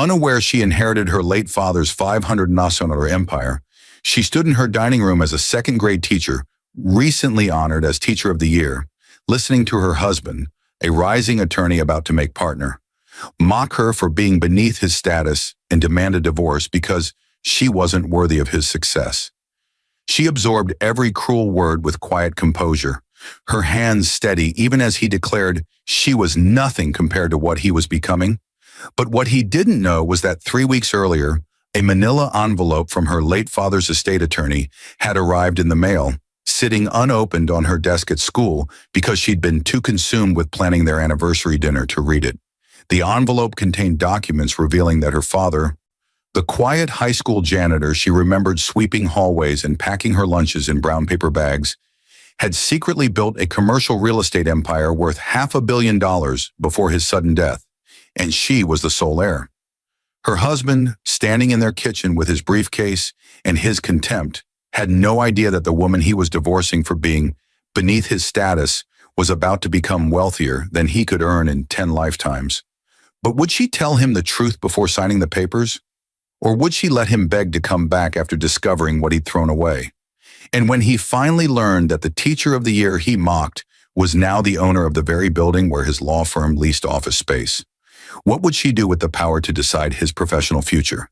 Unaware she inherited her late father's 500 nacional empire, she stood in her dining room as a second-grade teacher, recently honored as Teacher of the Year, listening to her husband, a rising attorney about to make partner, mock her for being beneath his status and demand a divorce because she wasn't worthy of his success. She absorbed every cruel word with quiet composure, her hands steady even as he declared she was nothing compared to what he was becoming. But what he didn't know was that 3 weeks earlier, a manila envelope from her late father's estate attorney had arrived in the mail, sitting unopened on her desk at school because she'd been too consumed with planning their anniversary dinner to read it. The envelope contained documents revealing that her father, the quiet high school janitor she remembered sweeping hallways and packing her lunches in brown paper bags, had secretly built a commercial real estate empire worth $500 million before his sudden death, and she was the sole heir. Her husband, standing in their kitchen with his briefcase and his contempt, had no idea that the woman he was divorcing for being beneath his status was about to become wealthier than he could earn in 10 lifetimes. But would she tell him the truth before signing the papers? Or would she let him beg to come back after discovering what he'd thrown away? And when he finally learned that the Teacher of the Year he mocked was now the owner of the very building where his law firm leased office space, what would she do with the power to decide his professional future?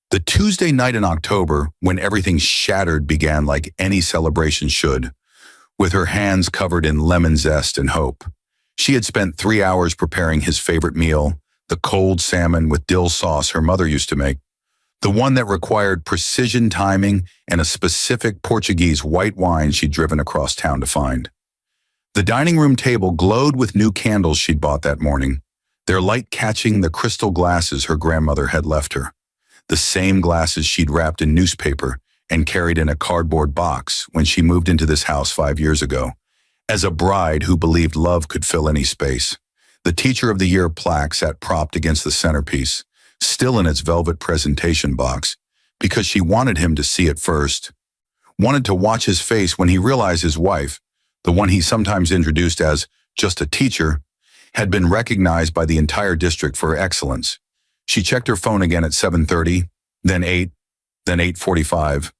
The Tuesday night in October, when everything shattered, began like any celebration should, with her hands covered in lemon zest and hope. She had spent 3 hours preparing his favorite meal, the cold salmon with dill sauce her mother used to make, the one that required precision timing and a specific Portuguese white wine she'd driven across town to find. The dining room table glowed with new candles she'd bought that morning, their light catching the crystal glasses her grandmother had left her, the same glasses she'd wrapped in newspaper and carried in a cardboard box when she moved into this house 5 years ago, as a bride who believed love could fill any space. The Teacher of the Year plaque sat propped against the centerpiece, still in its velvet presentation box, because she wanted him to see it first, wanted to watch his face when he realized his wife, the one he sometimes introduced as just a teacher, had been recognized by the entire district for her excellence. She checked her phone again at 7:30, then 8, then 8:45,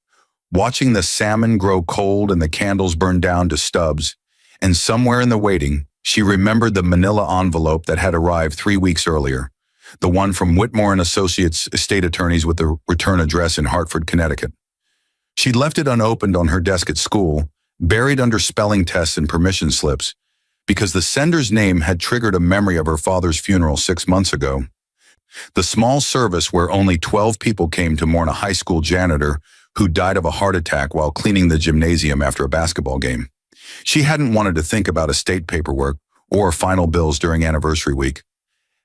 watching the salmon grow cold and the candles burn down to stubs, and somewhere in the waiting, she remembered the manila envelope that had arrived 3 weeks earlier, the one from Whitmore and Associates estate attorneys with the return address in Hartford, Connecticut. She'd left it unopened on her desk at school, buried under spelling tests and permission slips, because the sender's name had triggered a memory of her father's funeral 6 months ago. The small service where only 12 people came to mourn a high school janitor who died of a heart attack while cleaning the gymnasium after a basketball game. She hadn't wanted to think about estate paperwork or final bills during anniversary week,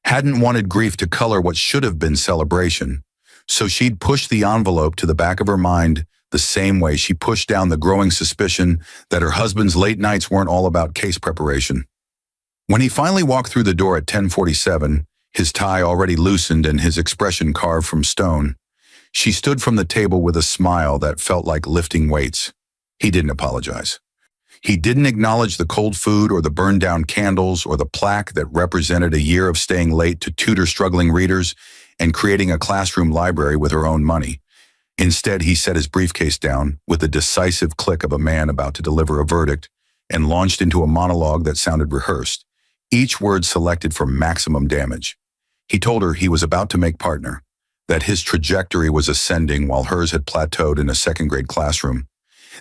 hadn't wanted grief to color what should have been celebration, so she'd pushed the envelope to the back of her mind the same way she pushed down the growing suspicion that her husband's late nights weren't all about case preparation. When he finally walked through the door at 10:47, his tie already loosened and his expression carved from stone, she stood from the table with a smile that felt like lifting weights. He didn't apologize. He didn't acknowledge the cold food or the burned-down candles or the plaque that represented a year of staying late to tutor struggling readers and creating a classroom library with her own money. Instead, he set his briefcase down with the decisive click of a man about to deliver a verdict and launched into a monologue that sounded rehearsed, each word selected for maximum damage. He told her he was about to make partner, that his trajectory was ascending while hers had plateaued in a second-grade classroom,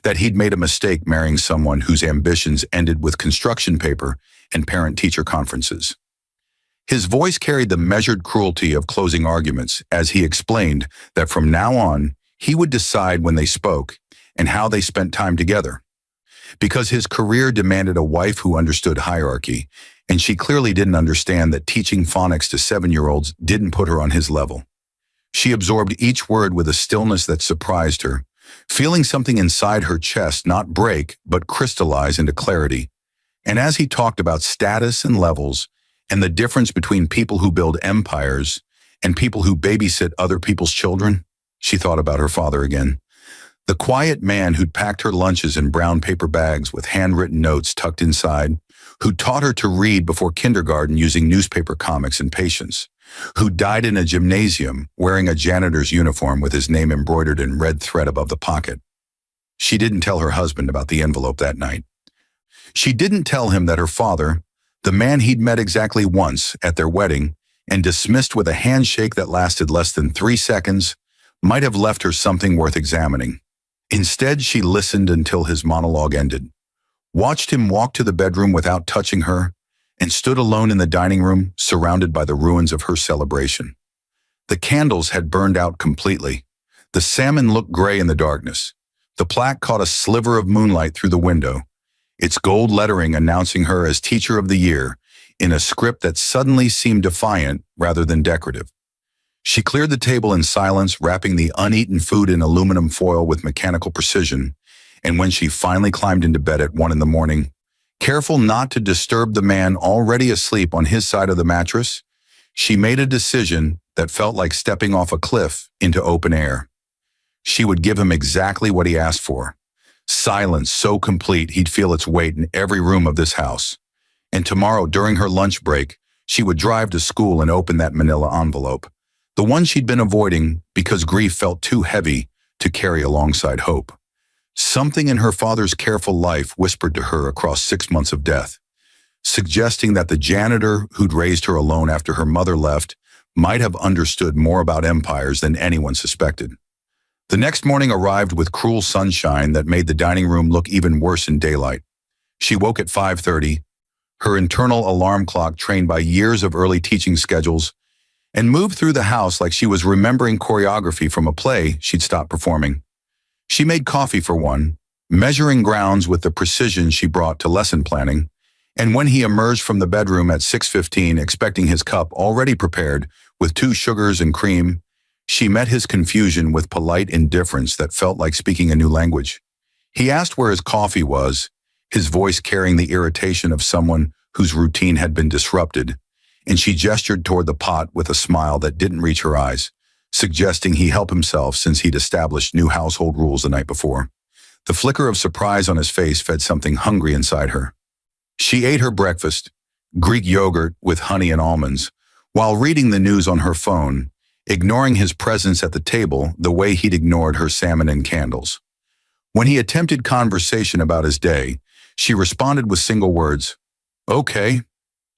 that he'd made a mistake marrying someone whose ambitions ended with construction paper and parent-teacher conferences. His voice carried the measured cruelty of closing arguments as he explained that from now on, he would decide when they spoke and how they spent time together. Because his career demanded a wife who understood hierarchy, and she clearly didn't understand that teaching phonics to 7-year-olds didn't put her on his level. She absorbed each word with a stillness that surprised her, feeling something inside her chest not break but crystallize into clarity. And as he talked about status and levels and the difference between people who build empires and people who babysit other people's children, she thought about her father again. The quiet man who'd packed her lunches in brown paper bags with handwritten notes tucked inside, who taught her to read before kindergarten using newspaper comics and patience, who died in a gymnasium wearing a janitor's uniform with his name embroidered in red thread above the pocket. She didn't tell her husband about the envelope that night. She didn't tell him that her father, the man he'd met exactly once at their wedding and dismissed with a handshake that lasted less than 3 seconds, might have left her something worth examining. Instead, she listened until his monologue ended, watched him walk to the bedroom without touching her, and stood alone in the dining room, surrounded by the ruins of her celebration. The candles had burned out completely. The salmon looked gray in the darkness. The plaque caught a sliver of moonlight through the window, its gold lettering announcing her as Teacher of the Year in a script that suddenly seemed defiant rather than decorative. She cleared the table in silence, wrapping the uneaten food in aluminum foil with mechanical precision, and when she finally climbed into bed at 1 a.m, careful not to disturb the man already asleep on his side of the mattress, she made a decision that felt like stepping off a cliff into open air. She would give him exactly what he asked for. Silence so complete he'd feel its weight in every room of this house. And tomorrow, during her lunch break, she would drive to school and open that manila envelope, the one she'd been avoiding because grief felt too heavy to carry alongside hope. Something in her father's careful life whispered to her across 6 months of death, suggesting that the janitor who'd raised her alone after her mother left might have understood more about empires than anyone suspected. The next morning arrived with cruel sunshine that made the dining room look even worse in daylight. She woke at 5:30, her internal alarm clock trained by years of early teaching schedules, and moved through the house like she was remembering choreography from a play she'd stopped performing. She made coffee for one, measuring grounds with the precision she brought to lesson planning, and when he emerged from the bedroom at 6:15 expecting his cup already prepared with 2 sugars and cream, she met his confusion with polite indifference that felt like speaking a new language. He asked where his coffee was, his voice carrying the irritation of someone whose routine had been disrupted, and she gestured toward the pot with a smile that didn't reach her eyes, suggesting he help himself since he'd established new household rules the night before. The flicker of surprise on his face fed something hungry inside her. She ate her breakfast, Greek yogurt with honey and almonds, while reading the news on her phone, ignoring his presence at the table the way he'd ignored her salmon and candles. When he attempted conversation about his day, she responded with single words, "Okay,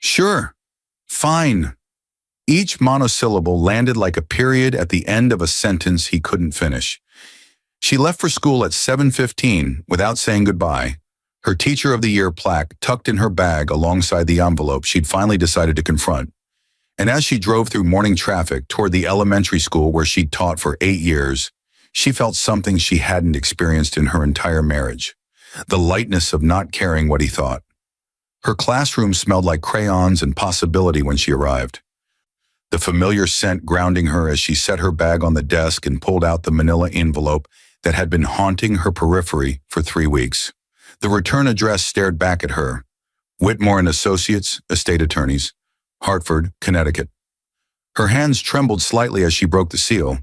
sure, fine." Each monosyllable landed like a period at the end of a sentence he couldn't finish. She left for school at 7:15 without saying goodbye, her Teacher of the Year plaque tucked in her bag alongside the envelope she'd finally decided to confront. And as she drove through morning traffic toward the elementary school where she'd taught for 8 years, she felt something she hadn't experienced in her entire marriage, the lightness of not caring what he thought. Her classroom smelled like crayons and possibility when she arrived, the familiar scent grounding her as she set her bag on the desk and pulled out the manila envelope that had been haunting her periphery for 3 weeks. The return address stared back at her, Whitmore and Associates, Estate Attorneys, Hartford, Connecticut. Her hands trembled slightly as she broke the seal,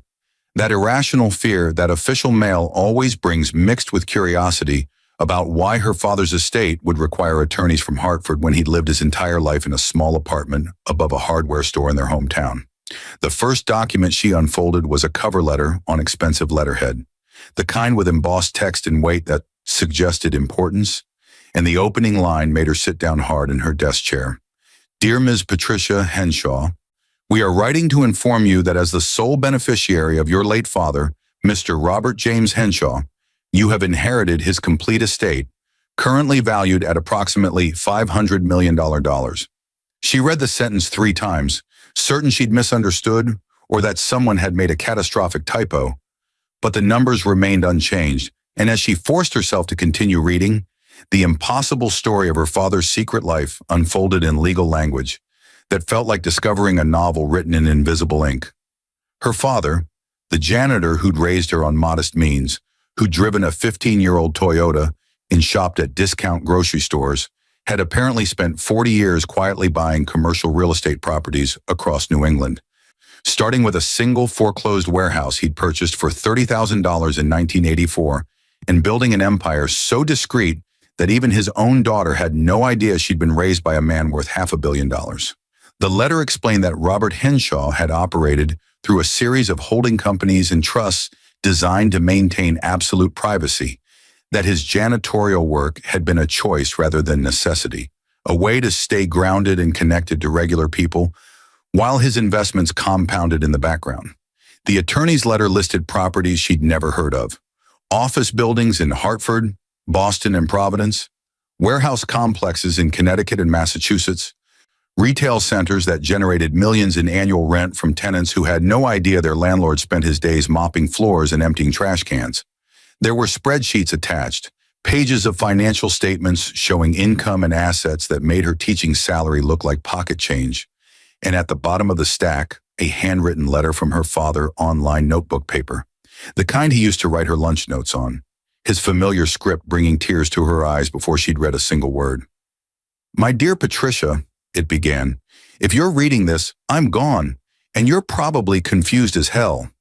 that irrational fear that official mail always brings mixed with curiosity about why her father's estate would require attorneys from Hartford when he'd lived his entire life in a small apartment above a hardware store in their hometown. The first document she unfolded was a cover letter on expensive letterhead, the kind with embossed text and weight that suggested importance, and the opening line made her sit down hard in her desk chair. "Dear Ms. Patricia Henshaw, we are writing to inform you that as the sole beneficiary of your late father, Mr. Robert James Henshaw, you have inherited his complete estate, currently valued at approximately $500 million. She read the sentence 3 times, certain she'd misunderstood or that someone had made a catastrophic typo, but the numbers remained unchanged, and as she forced herself to continue reading, the impossible story of her father's secret life unfolded in legal language that felt like discovering a novel written in invisible ink. Her father, the janitor who'd raised her on modest means, who'd driven a 15-year-old Toyota and shopped at discount grocery stores, had apparently spent 40 years quietly buying commercial real estate properties across New England, starting with a single foreclosed warehouse he'd purchased for $30,000 in 1984 and building an empire so discreet that even his own daughter had no idea she'd been raised by a man worth $500 million. The letter explained that Robert Henshaw had operated through a series of holding companies and trusts designed to maintain absolute privacy, that his janitorial work had been a choice rather than necessity, a way to stay grounded and connected to regular people, while his investments compounded in the background. The attorney's letter listed properties she'd never heard of: office buildings in Hartford, Boston, and Providence, warehouse complexes in Connecticut and Massachusetts, retail centers that generated millions in annual rent from tenants who had no idea their landlord spent his days mopping floors and emptying trash cans. There were spreadsheets attached, pages of financial statements showing income and assets that made her teaching salary look like pocket change, and at the bottom of the stack, a handwritten letter from her father on lined notebook paper, the kind he used to write her lunch notes on, his familiar script bringing tears to her eyes before she'd read a single word. "My dear Patricia," it began, "if you're reading this, I'm gone, and you're probably confused as hell.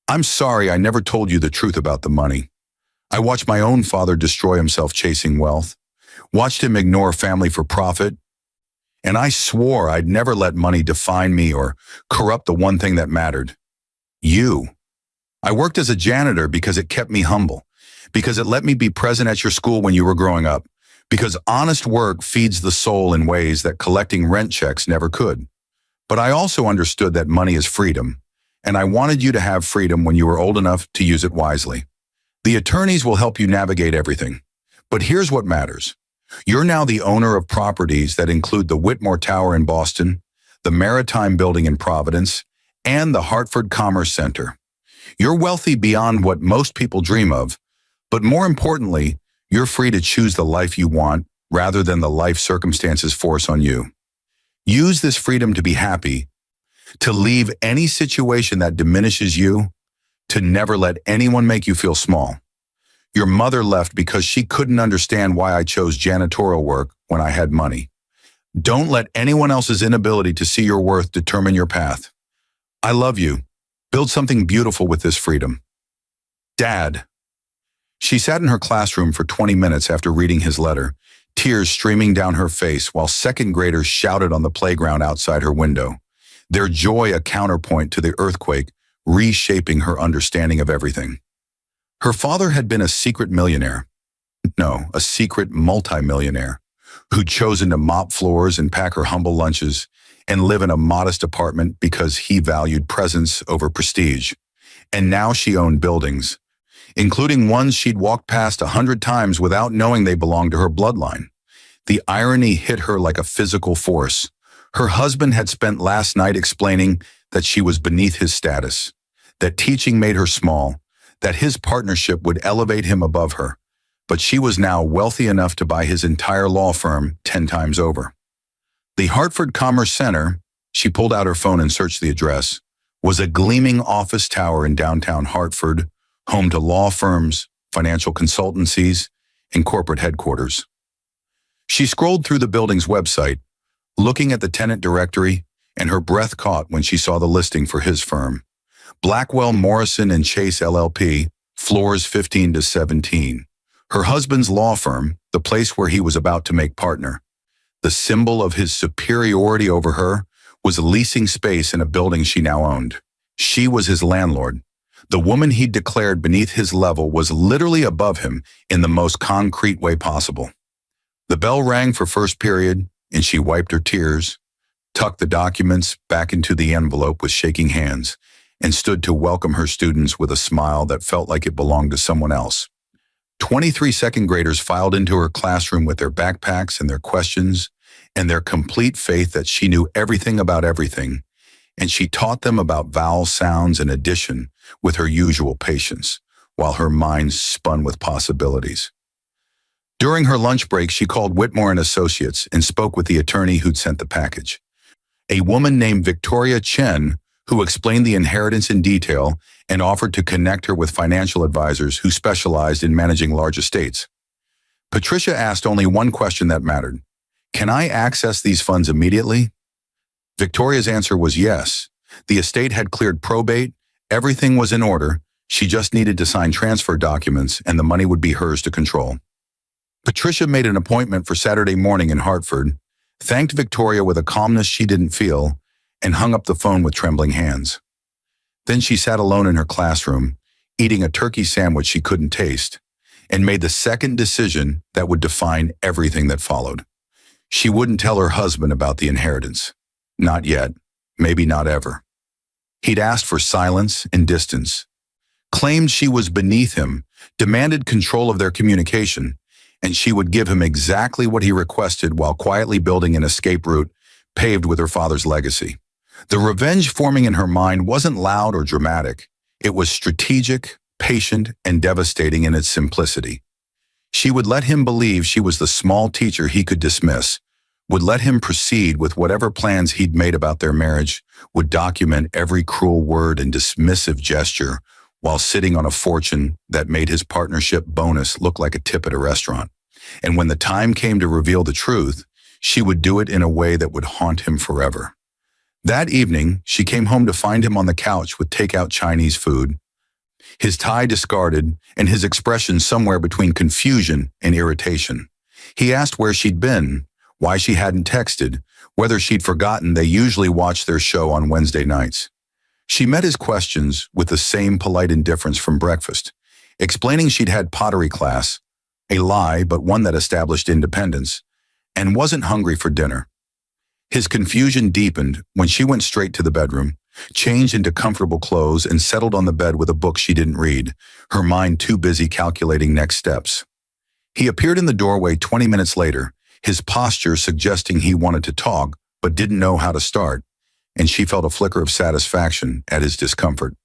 I'm sorry I never told you the truth about the money. I watched my own father destroy himself chasing wealth, watched him ignore family for profit, and I swore I'd never let money define me or corrupt the one thing that mattered: you. I worked as a janitor because it kept me humble, because it let me be present at your school when you were growing up, because honest work feeds the soul in ways that collecting rent checks never could. But I also understood that money is freedom, and I wanted you to have freedom when you were old enough to use it wisely. The attorneys will help you navigate everything. But here's what matters. You're now the owner of properties that include the Whitmore Tower in Boston, the Maritime Building in Providence, and the Hartford Commerce Center. You're wealthy beyond what most people dream of, but more importantly, you're free to choose the life you want rather than the life circumstances force on you. Use this freedom to be happy, to leave any situation that diminishes you, to never let anyone make you feel small. Your mother left because she couldn't understand why I chose janitorial work when I had money. Don't let anyone else's inability to see your worth determine your path. I love you. Build something beautiful with this freedom. Dad." She sat in her classroom for 20 minutes after reading his letter, tears streaming down her face while second graders shouted on the playground outside her window, their joy a counterpoint to the earthquake, reshaping her understanding of everything. Her father had been a secret millionaire. No, a secret multimillionaire, who'd chosen to mop floors and pack her humble lunches and live in a modest apartment because he valued presence over prestige. And now she owned buildings, including ones she'd walked past 100 times without knowing they belonged to her bloodline. The irony hit her like a physical force. Her husband had spent last night explaining that she was beneath his status, that teaching made her small, that his partnership would elevate him above her, but she was now wealthy enough to buy his entire law firm 10 times over. The Hartford Commerce Center, she pulled out her phone and searched the address, was a gleaming office tower in downtown Hartford, home to law firms, financial consultancies, and corporate headquarters. She scrolled through the building's website, looking at the tenant directory, and her breath caught when she saw the listing for his firm. Blackwell Morrison and Chase LLP, floors 15 to 17. Her husband's law firm, the place where he was about to make partner. The symbol of his superiority over her was leasing space in a building she now owned. She was his landlord. The woman he'd declared beneath his level was literally above him in the most concrete way possible. The bell rang for first period, and she wiped her tears, tucked the documents back into the envelope with shaking hands, and stood to welcome her students with a smile that felt like it belonged to someone else. 23 second graders filed into her classroom with their backpacks and their questions and their complete faith that she knew everything about everything, and she taught them about vowel sounds and addition with her usual patience, while her mind spun with possibilities. During her lunch break, she called Whitmore and Associates and spoke with the attorney who'd sent the package. A woman named Victoria Chen, who explained the inheritance in detail and offered to connect her with financial advisors who specialized in managing large estates. Patricia asked only one question that mattered. Can I access these funds immediately? Victoria's answer was yes. The estate had cleared probate, everything was in order, she just needed to sign transfer documents and the money would be hers to control. Patricia made an appointment for Saturday morning in Hartford, thanked Victoria with a calmness she didn't feel, and hung up the phone with trembling hands. Then she sat alone in her classroom, eating a turkey sandwich she couldn't taste, and made the second decision that would define everything that followed. She wouldn't tell her husband about the inheritance. Not yet, maybe not ever. He'd asked for silence and distance, claimed she was beneath him, demanded control of their communication, and she would give him exactly what he requested while quietly building an escape route paved with her father's legacy. The revenge forming in her mind wasn't loud or dramatic. It was strategic, patient, and devastating in its simplicity. She would let him believe she was the small teacher he could dismiss, would let him proceed with whatever plans he'd made about their marriage, would document every cruel word and dismissive gesture while sitting on a fortune that made his partnership bonus look like a tip at a restaurant. And when the time came to reveal the truth, she would do it in a way that would haunt him forever. That evening, she came home to find him on the couch with takeout Chinese food, his tie discarded and his expression somewhere between confusion and irritation. He asked where she'd been, why she hadn't texted, whether she'd forgotten they usually watched their show on Wednesday nights. She met his questions with the same polite indifference from breakfast, explaining she'd had pottery class, a lie but one that established independence, and wasn't hungry for dinner. His confusion deepened when she went straight to the bedroom, changed into comfortable clothes, and settled on the bed with a book she didn't read, her mind too busy calculating next steps. He appeared in the doorway 20 minutes later, his posture suggesting he wanted to talk but didn't know how to start, and she felt a flicker of satisfaction at his discomfort.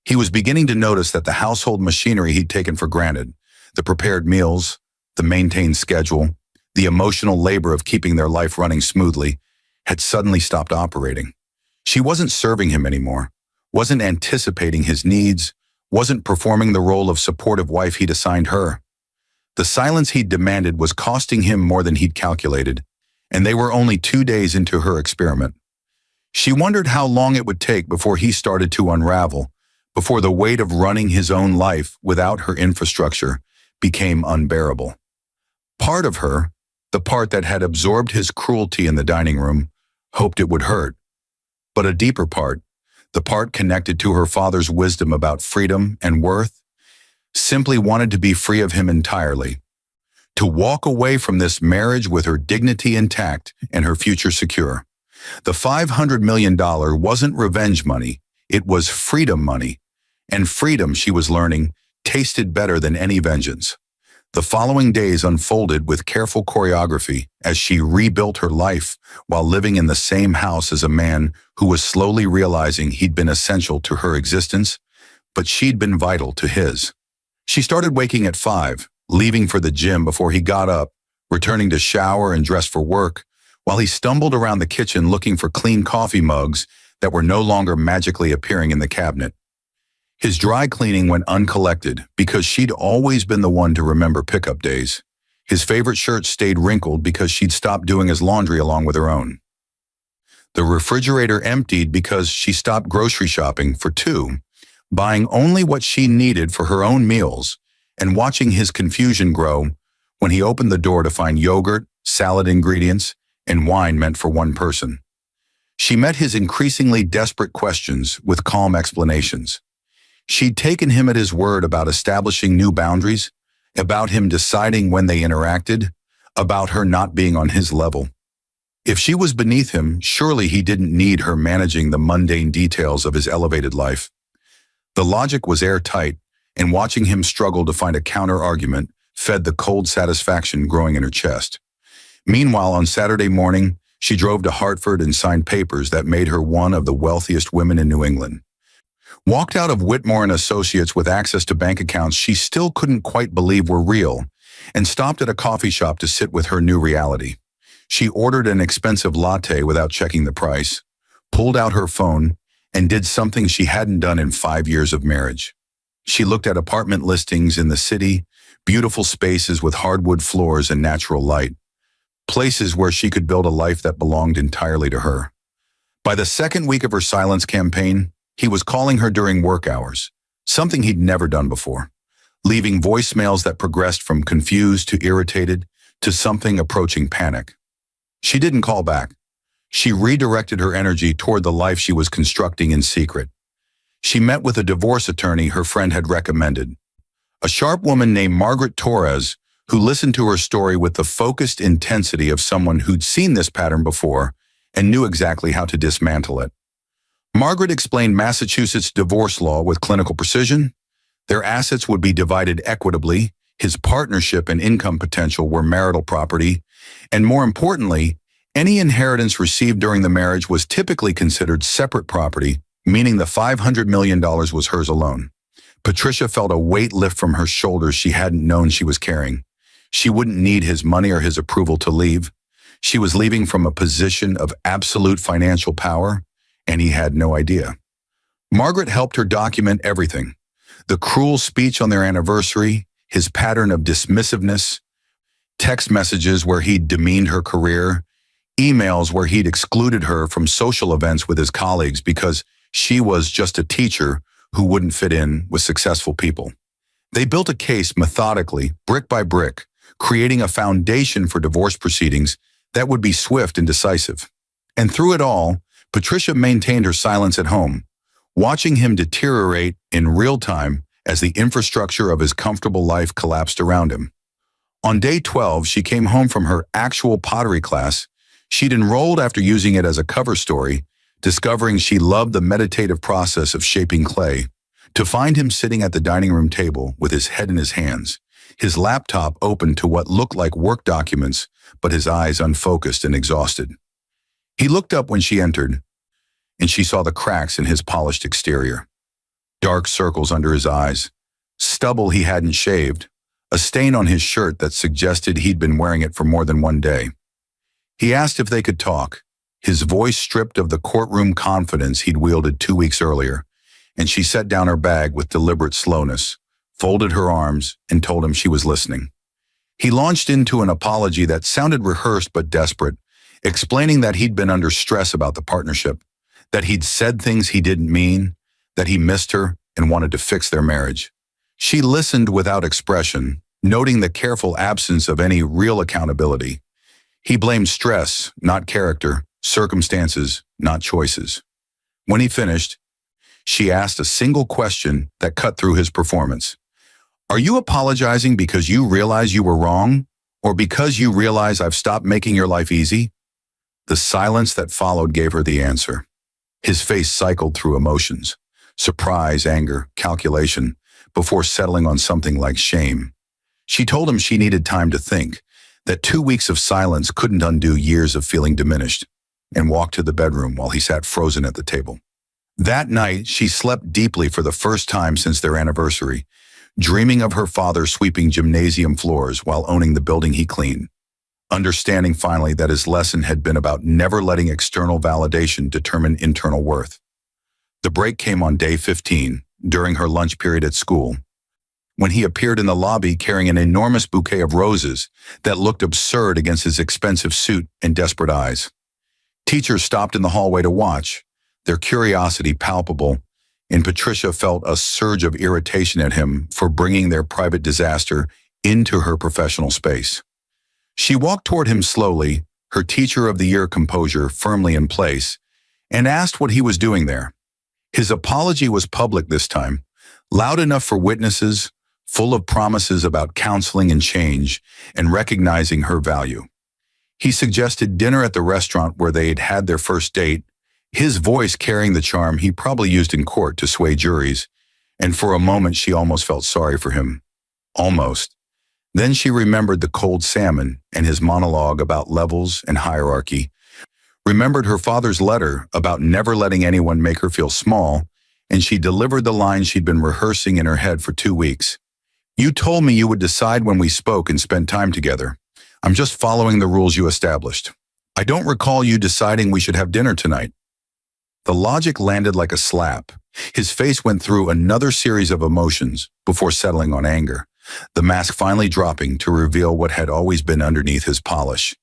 He was beginning to notice that the household machinery he'd taken for granted, the prepared meals, the maintained schedule, the emotional labor of keeping their life running smoothly, had suddenly stopped operating. She wasn't serving him anymore, wasn't anticipating his needs, wasn't performing the role of supportive wife he'd assigned her. The silence he'd demanded was costing him more than he'd calculated, and they were only 2 days into her experiment. She wondered how long it would take before he started to unravel, before the weight of running his own life without her infrastructure became unbearable. Part of her, the part that had absorbed his cruelty in the dining room, hoped it would hurt. But a deeper part, the part connected to her father's wisdom about freedom and worth, simply wanted to be free of him entirely. To walk away from this marriage with her dignity intact and her future secure. The $500 million wasn't revenge money, it was freedom money. And freedom, she was learning, tasted better than any vengeance. The following days unfolded with careful choreography as she rebuilt her life while living in the same house as a man who was slowly realizing he'd been essential to her existence, but she'd been vital to his. She started waking at 5, leaving for the gym before he got up, returning to shower and dress for work, while he stumbled around the kitchen looking for clean coffee mugs that were no longer magically appearing in the cabinet. His dry cleaning went uncollected because she'd always been the one to remember pickup days. His favorite shirt stayed wrinkled because she'd stopped doing his laundry along with her own. The refrigerator emptied because she stopped grocery shopping for 2, buying only what she needed for her own meals, and watching his confusion grow when he opened the door to find yogurt, salad ingredients, and wine meant for one person. She met his increasingly desperate questions with calm explanations. She'd taken him at his word about establishing new boundaries, about him deciding when they interacted, about her not being on his level. If she was beneath him, surely he didn't need her managing the mundane details of his elevated life. The logic was airtight, and watching him struggle to find a counter-argument fed the cold satisfaction growing in her chest. Meanwhile, on Saturday morning, she drove to Hartford and signed papers that made her one of the wealthiest women in New England. Walked out of Whitmore and Associates with access to bank accounts she still couldn't quite believe were real, and stopped at a coffee shop to sit with her new reality. She ordered an expensive latte without checking the price, pulled out her phone, and did something she hadn't done in 5 years of marriage. She looked at apartment listings in the city, beautiful spaces with hardwood floors and natural light, places where she could build a life that belonged entirely to her. By the second week of her silence campaign, he was calling her during work hours, something he'd never done before. leaving voicemails that progressed from confused to irritated to something approaching panic. She didn't call back. She redirected her energy toward the life she was constructing in secret. She met with a divorce attorney her friend had recommended, a sharp woman named Margaret Torres, who listened to her story with the focused intensity of someone who'd seen this pattern before and knew exactly how to dismantle it. Margaret explained Massachusetts divorce law with clinical precision. Their assets would be divided equitably, his partnership and income potential were marital property, and more importantly, any inheritance received during the marriage was typically considered separate property, meaning the $500 million was hers alone. Patricia felt a weight lift from her shoulders she hadn't known she was carrying. She wouldn't need his money or his approval to leave. She was leaving from a position of absolute financial power, and he had no idea. Margaret helped her document everything. The cruel speech on their anniversary, his pattern of dismissiveness, text messages where he'd demeaned her career, emails where he'd excluded her from social events with his colleagues because she was just a teacher who wouldn't fit in with successful people. They built a case methodically, brick by brick, creating a foundation for divorce proceedings that would be swift and decisive. And through it all, Patricia maintained her silence at home, watching him deteriorate in real time as the infrastructure of his comfortable life collapsed around him. On day 12, she came home from her actual pottery class. She'd enrolled after using it as a cover story, discovering she loved the meditative process of shaping clay, to find him sitting at the dining room table with his head in his hands, his laptop open to what looked like work documents, but his eyes unfocused and exhausted. He looked up when she entered, and she saw the cracks in his polished exterior. Dark circles under his eyes, stubble he hadn't shaved, a stain on his shirt that suggested he'd been wearing it for more than one day. He asked if they could talk, his voice stripped of the courtroom confidence he'd wielded 2 weeks earlier, and she set down her bag with deliberate slowness, folded her arms, and told him she was listening. He launched into an apology that sounded rehearsed but desperate, explaining that he'd been under stress about the partnership, that he'd said things he didn't mean, that he missed her and wanted to fix their marriage. She listened without expression, noting the careful absence of any real accountability. He blamed stress, not character, circumstances, not choices. When he finished, she asked a single question that cut through his performance. Are you apologizing because you realize you were wrong, or because you realize I've stopped making your life easy? The silence that followed gave her the answer. His face cycled through emotions, surprise, anger, calculation, before settling on something like shame. She told him she needed time to think, that 2 weeks of silence couldn't undo years of feeling diminished, and walked to the bedroom while he sat frozen at the table. That night, she slept deeply for the first time since their anniversary, dreaming of her father sweeping gymnasium floors while owning the building he cleaned, understanding finally that his lesson had been about never letting external validation determine internal worth. The break came on day 15, during her lunch period at school, when he appeared in the lobby carrying an enormous bouquet of roses that looked absurd against his expensive suit and desperate eyes. Teachers stopped in the hallway to watch, their curiosity palpable, and Patricia felt a surge of irritation at him for bringing their private disaster into her professional space. She walked toward him slowly, her Teacher of the Year composure firmly in place, and asked what he was doing there. His apology was public this time, loud enough for witnesses, full of promises about counseling and change, and recognizing her value. He suggested dinner at the restaurant where they'd had their first date, his voice carrying the charm he probably used in court to sway juries, and for a moment she almost felt sorry for him. Almost. Then she remembered the cold salmon and his monologue about levels and hierarchy, remembered her father's letter about never letting anyone make her feel small, and she delivered the line she'd been rehearsing in her head for 2 weeks. You told me you would decide when we spoke and spent time together. I'm just following the rules you established. I don't recall you deciding we should have dinner tonight. The logic landed like a slap. His face went through another series of emotions before settling on anger, the mask finally dropping to reveal what had always been underneath his polish.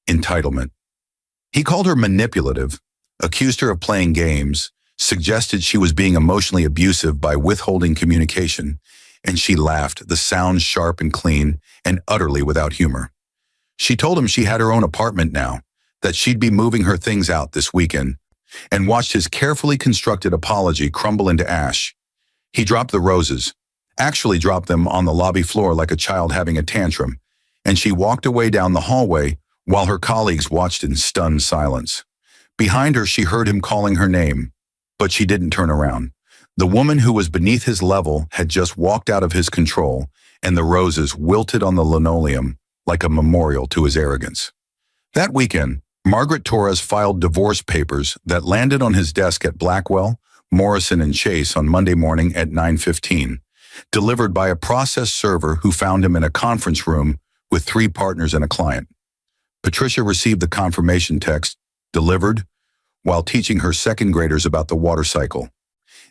Entitlement. He called her manipulative, accused her of playing games, suggested she was being emotionally abusive by withholding communication, And she laughed, the sound sharp and clean and utterly without humor. She told him she had her own apartment now, that she'd be moving her things out this weekend, and watched his carefully constructed apology crumble into ash. He dropped the roses, actually dropped them on the lobby floor like a child having a tantrum, and she walked away down the hallway while her colleagues watched in stunned silence. Behind her, she heard him calling her name, but she didn't turn around. The woman who was beneath his level had just walked out of his control, and the roses wilted on the linoleum like a memorial to his arrogance. That weekend, Margaret Torres filed divorce papers that landed on his desk at Blackwell, Morrison and Chase on Monday morning at 9:15, delivered by a process server who found him in a conference room with 3 partners and a client. Patricia received the confirmation text, delivered, while teaching her second graders about the water cycle,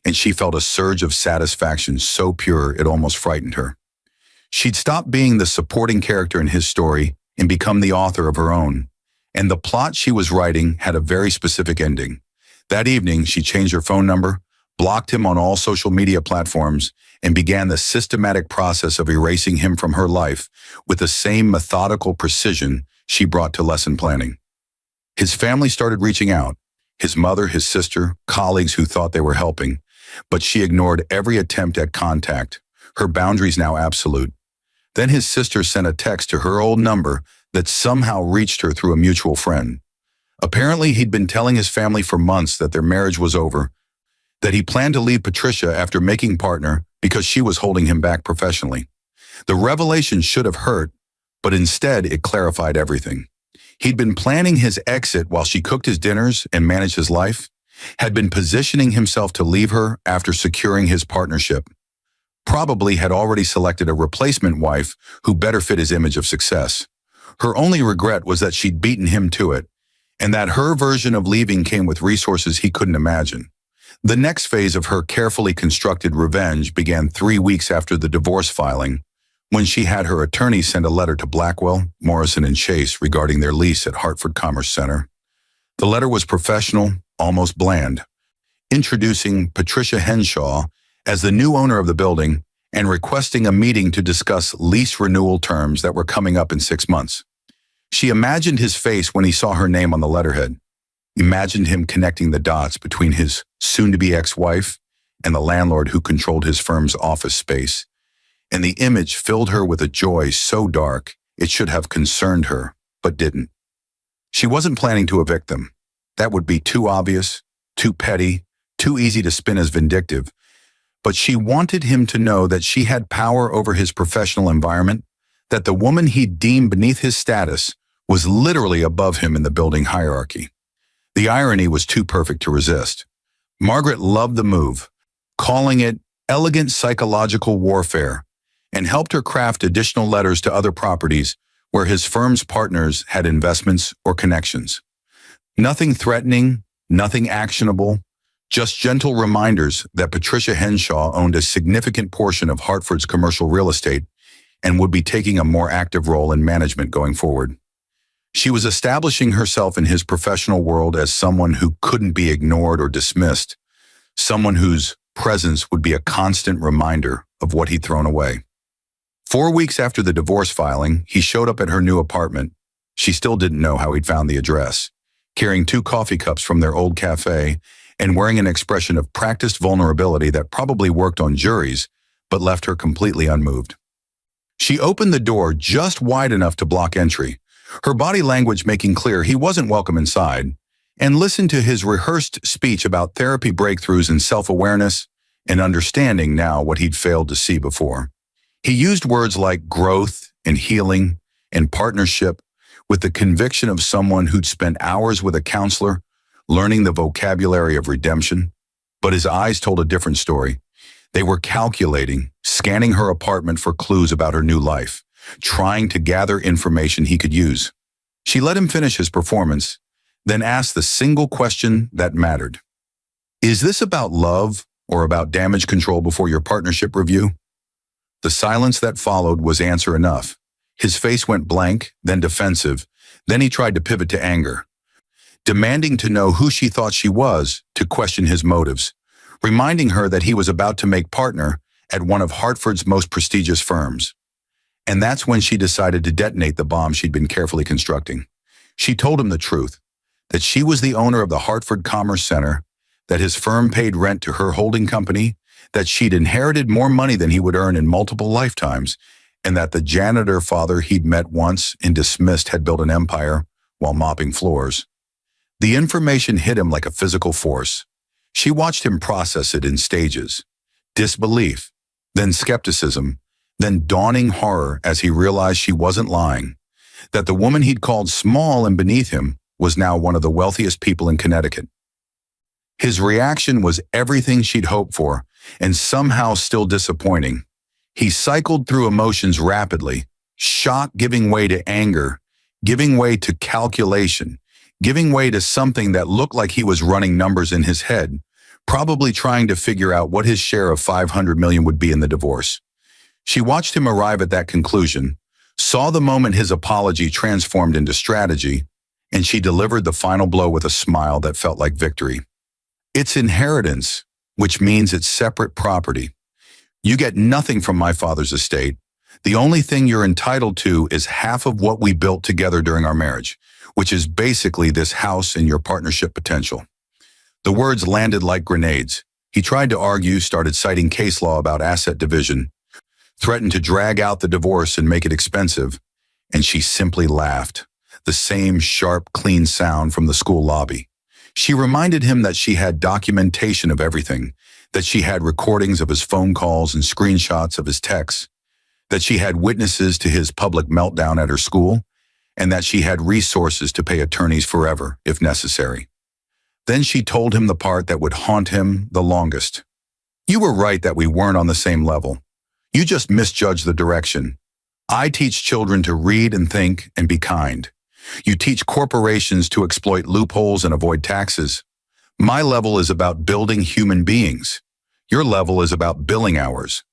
and she felt a surge of satisfaction so pure it almost frightened her. She'd stopped being the supporting character in his story and become the author of her own, and the plot she was writing had a very specific ending. That evening, she changed her phone number, blocked him on all social media platforms, and began the systematic process of erasing him from her life with the same methodical precision she brought to lesson planning. His family started reaching out, his mother, his sister, colleagues who thought they were helping, but she ignored every attempt at contact, her boundaries now absolute. Then his sister sent a text to her old number that somehow reached her through a mutual friend. Apparently, he'd been telling his family for months that their marriage was over, that he planned to leave Patricia after making partner because she was holding him back professionally. The revelation should have hurt, but instead it clarified everything. He'd been planning his exit while she cooked his dinners and managed his life, had been positioning himself to leave her after securing his partnership, probably had already selected a replacement wife who better fit his image of success. Her only regret was that she'd beaten him to it, and that her version of leaving came with resources he couldn't imagine. The next phase of her carefully constructed revenge began 3 weeks after the divorce filing, when she had her attorney send a letter to Blackwell, Morrison and Chase regarding their lease at Hartford Commerce Center. The letter was professional, almost bland, introducing Patricia Henshaw as the new owner of the building and requesting a meeting to discuss lease renewal terms that were coming up in 6 months. She imagined his face when he saw her name on the letterhead, imagined him connecting the dots between his soon-to-be ex-wife and the landlord who controlled his firm's office space, and the image filled her with a joy so dark it should have concerned her, but didn't. She wasn't planning to evict them. That would be too obvious, too petty, too easy to spin as vindictive, but she wanted him to know that she had power over his professional environment, that the woman he deemed beneath his status was literally above him in the building hierarchy. The irony was too perfect to resist. Margaret loved the move, calling it elegant psychological warfare, and helped her craft additional letters to other properties where his firm's partners had investments or connections. Nothing threatening, nothing actionable, just gentle reminders that Patricia Henshaw owned a significant portion of Hartford's commercial real estate and would be taking a more active role in management going forward. She was establishing herself in his professional world as someone who couldn't be ignored or dismissed, someone whose presence would be a constant reminder of what he'd thrown away. 4 weeks after the divorce filing, he showed up at her new apartment. She still didn't know how he'd found the address, carrying 2 coffee cups from their old cafe and wearing an expression of practiced vulnerability that probably worked on juries, but left her completely unmoved. She opened the door just wide enough to block entry, her body language making clear he wasn't welcome inside, and listened to his rehearsed speech about therapy breakthroughs in self-awareness and understanding now what he'd failed to see before. He used words like growth and healing and partnership with the conviction of someone who'd spent hours with a counselor learning the vocabulary of redemption, but his eyes told a different story. They were calculating, scanning her apartment for clues about her new life, trying to gather information he could use. She let him finish his performance, then asked the single question that mattered. Is this about love or about damage control before your partnership review? The silence that followed was answer enough. His face went blank, then defensive, then he tried to pivot to anger, demanding to know who she thought she was, to question his motives, reminding her that he was about to make partner at one of Hartford's most prestigious firms. And that's when she decided to detonate the bomb she'd been carefully constructing. She told him the truth, that she was the owner of the Hartford Commerce Center, that his firm paid rent to her holding company, that she'd inherited more money than he would earn in multiple lifetimes, and that the janitor father he'd met once and dismissed had built an empire while mopping floors. The information hit him like a physical force. She watched him process it in stages. Disbelief, then skepticism, then dawning horror as he realized she wasn't lying, that the woman he'd called small and beneath him was now one of the wealthiest people in Connecticut. His reaction was everything she'd hoped for, and somehow still disappointing. He cycled through emotions rapidly, shock giving way to anger, giving way to calculation, giving way to something that looked like he was running numbers in his head, probably trying to figure out what his share of $500 million would be in the divorce. She watched him arrive at that conclusion, saw the moment his apology transformed into strategy, and she delivered the final blow with a smile that felt like victory. It's inheritance, which means it's separate property. You get nothing from my father's estate. The only thing you're entitled to is half of what we built together during our marriage, which is basically this house and your partnership potential. The words landed like grenades. He tried to argue, started citing case law about asset division, threatened to drag out the divorce and make it expensive, and she simply laughed, the same sharp, clean sound from the school lobby. She reminded him that she had documentation of everything, that she had recordings of his phone calls and screenshots of his texts, that she had witnesses to his public meltdown at her school, and that she had resources to pay attorneys forever, if necessary. Then she told him the part that would haunt him the longest. You were right that we weren't on the same level. You just misjudged the direction. I teach children to read and think and be kind. You teach corporations to exploit loopholes and avoid taxes. My level is about building human beings. Your level is about billing hours.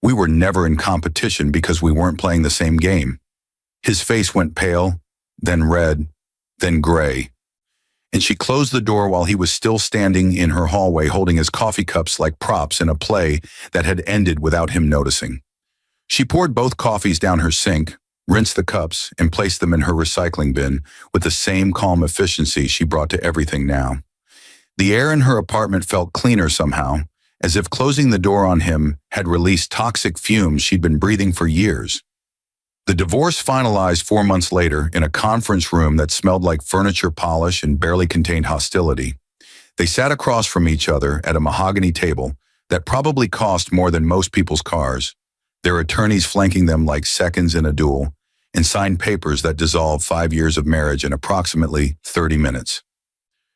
We were never in competition because we weren't playing the same game. His face went pale, then red, then gray. And she closed the door while he was still standing in her hallway holding his coffee cups like props in a play that had ended without him noticing. She poured both coffees down her sink, rinsed the cups, and placed them in her recycling bin with the same calm efficiency she brought to everything now. The air in her apartment felt cleaner somehow, as if closing the door on him had released toxic fumes she'd been breathing for years. The divorce finalized 4 months later in a conference room that smelled like furniture polish and barely contained hostility. They sat across from each other at a mahogany table that probably cost more than most people's cars, their attorneys flanking them like seconds in a duel, and signed papers that dissolved 5 years of marriage in approximately 30 minutes.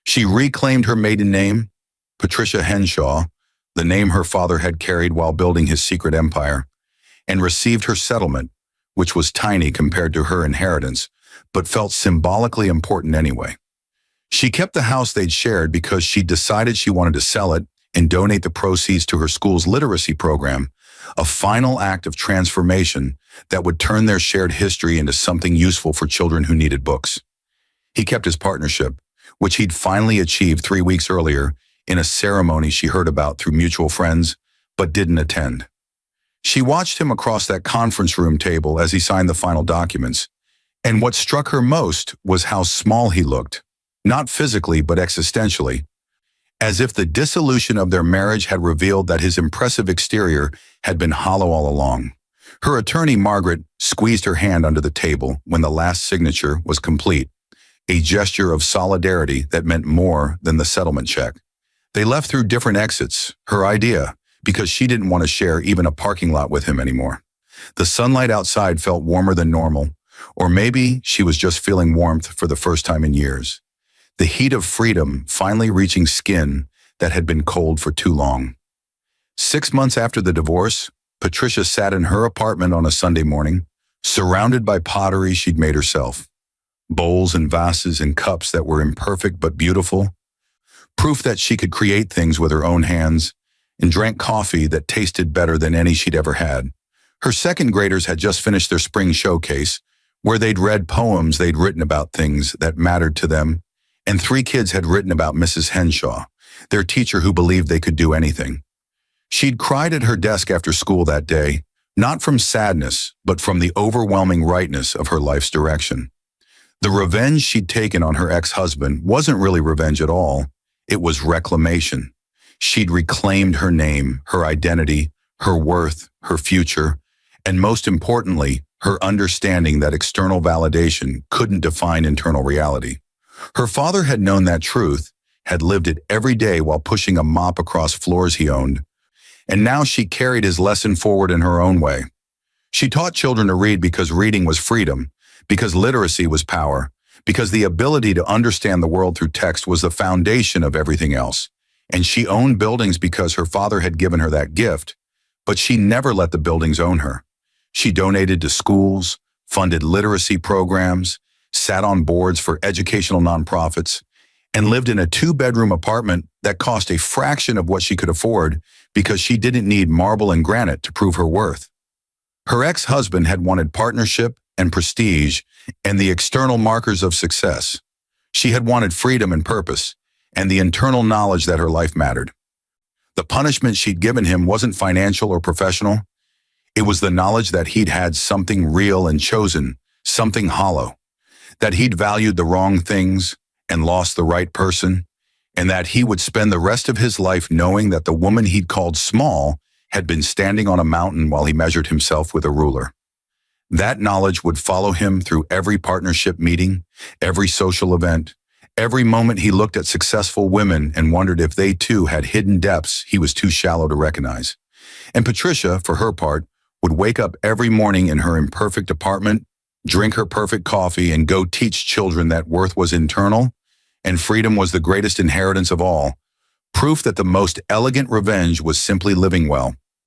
She reclaimed her maiden name, Patricia Henshaw, the name her father had carried while building his secret empire, and received her settlement, which was tiny compared to her inheritance, but felt symbolically important anyway. She kept the house they'd shared because she decided she wanted to sell it and donate the proceeds to her school's literacy program, a final act of transformation that would turn their shared history into something useful for children who needed books. He kept his partnership, which he'd finally achieved 3 weeks earlier in a ceremony she heard about through mutual friends, but didn't attend. She watched him across that conference room table as he signed the final documents, and what struck her most was how small he looked, not physically but existentially, as if the dissolution of their marriage had revealed that his impressive exterior had been hollow all along. Her attorney, Margaret, squeezed her hand under the table when the last signature was complete, a gesture of solidarity that meant more than the settlement check. They left through different exits, her idea, because she didn't want to share even a parking lot with him anymore. The sunlight outside felt warmer than normal, or maybe she was just feeling warmth for the first time in years. The heat of freedom finally reaching skin that had been cold for too long. 6 months after the divorce, Patricia sat in her apartment on a Sunday morning, surrounded by pottery she'd made herself. Bowls and vases and cups that were imperfect but beautiful. Proof that she could create things with her own hands, and drank coffee that tasted better than any she'd ever had. Her second graders had just finished their spring showcase, where they'd read poems they'd written about things that mattered to them, and 3 kids had written about Mrs. Henshaw, their teacher who believed they could do anything. She'd cried at her desk after school that day, not from sadness, but from the overwhelming rightness of her life's direction. The revenge she'd taken on her ex-husband wasn't really revenge at all. It was reclamation. She'd reclaimed her name, her identity, her worth, her future, and most importantly, her understanding that external validation couldn't define internal reality. Her father had known that truth, had lived it every day while pushing a mop across floors he owned, and now she carried his lesson forward in her own way. She taught children to read because reading was freedom, because literacy was power, because the ability to understand the world through text was the foundation of everything else. And she owned buildings because her father had given her that gift, but she never let the buildings own her. She donated to schools, funded literacy programs, sat on boards for educational nonprofits, and lived in a 2-bedroom apartment that cost a fraction of what she could afford because she didn't need marble and granite to prove her worth. Her ex-husband had wanted partnership and prestige and the external markers of success. She had wanted freedom and purpose and the internal knowledge that her life mattered. The punishment she'd given him wasn't financial or professional. It was the knowledge that he'd had something real and chosen, something hollow, that he'd valued the wrong things and lost the right person, and that he would spend the rest of his life knowing that the woman he'd called small had been standing on a mountain while he measured himself with a ruler. That knowledge would follow him through every partnership meeting, every social event, every moment he looked at successful women and wondered if they too had hidden depths he was too shallow to recognize. And Patricia, for her part, would wake up every morning in her imperfect apartment, drink her perfect coffee, and go teach children that worth was internal and freedom was the greatest inheritance of all, proof that the most elegant revenge was simply living well,